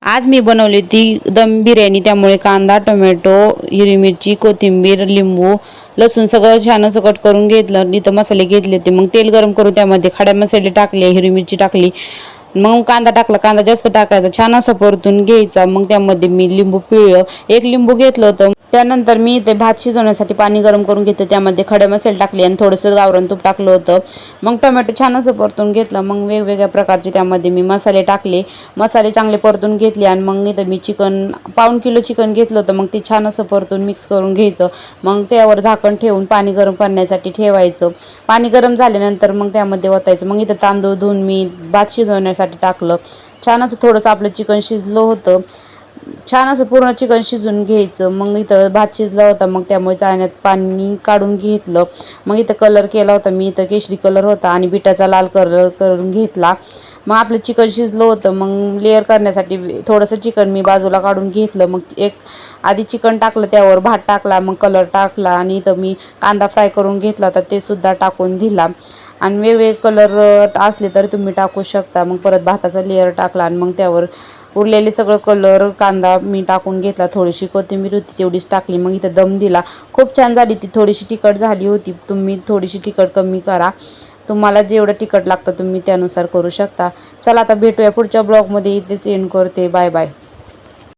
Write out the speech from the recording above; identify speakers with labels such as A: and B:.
A: आज मी बनवली होती दम बिर्याणी, त्यामुळे कांदा, टोमॅटो, हिरवी मिरची, कोथिंबीर, लिंबू, लसूण सगळं छान असं कट करून घेतलं. इथं मसाले घेतले होते. मग तेल गरम करून त्यामध्ये खडे मसाले टाकले, हिरवी मिरची टाकली, मग कांदा टाकला. कांदा जास्त टाकायचा, छान असं परतून घ्यायचा. मग त्यामध्ये मी लिंबू पिळलं, एक लिंबू घेतलं होतं. त्यानंतर मी ते भात शिजवण्यासाठी पाणी गरम करून घेतलं, त्यामध्ये खडे मसाले टाकले आणि थोडंसं गावरान तूप टाकलं होतं. मग टोमॅटो छान असं परतून घेतलं. मग वेगवेगळ्या प्रकारचे त्यामध्ये मी मसाले टाकले, मसाले चांगले परतून घेतले. आणि मग इथं मी चिकन, पाऊण किलो चिकन घेतलं होतं. मग ते छान असं परतून मिक्स करून घ्यायचं. मग त्यावर झाकण ठेवून पाणी गरम करण्यासाठी ठेवायचं. पाणी गरम झाल्यानंतर मग त्यामध्ये ओतायचं. मग इथं तांदूळ धुवून मी भात शिजवण्यासाठी टाकलं. छान असं थोडंसं आपलं चिकन शिजलं होतं. छान असं पूर्ण चिकन शिजून घ्यायचं. मग इथं भात शिजला होता, मग त्यामुळे चाळण्यात पाणी काढून घेतलं. मग इथं कलर केला होता मी, इथं केशरी कलर होता आणि बिटाचा लाल कलर करून घेतला. मग आपलं चिकन शिजलं होतं. मग लेअर करण्यासाठी थोडंसं चिकन मी बाजूला काढून घेतलं. मग आधी चिकन टाकलं, त्यावर भात टाकला, मग कलर टाकला आणि इथं मी कांदा फ्राय करून घेतला होता, ते सुद्धा टाकून दिला. आणि वेगवेगळे कलर असले तरी तुम्ही टाकू शकता. मग परत भाताचा लेअर टाकला आणि मग त्यावर उरलेले सगळं कलर, कांदा मी टाकून घेतला. थोडीशी कोथिंबीर होती तेवढीच टाकली. मग इथं दम दिला. खूप छान झाली ती. थोडीशी तिखट झाली होती, तुम्ही थोडीशी तिखट कमी करा. तुम्हाला जेवढं तिखट लागतं तुम्ही त्यानुसार करू शकता. चला आता भेटूया पुढच्या ब्लॉगमध्ये. इथेच एंड करते. Bye bye.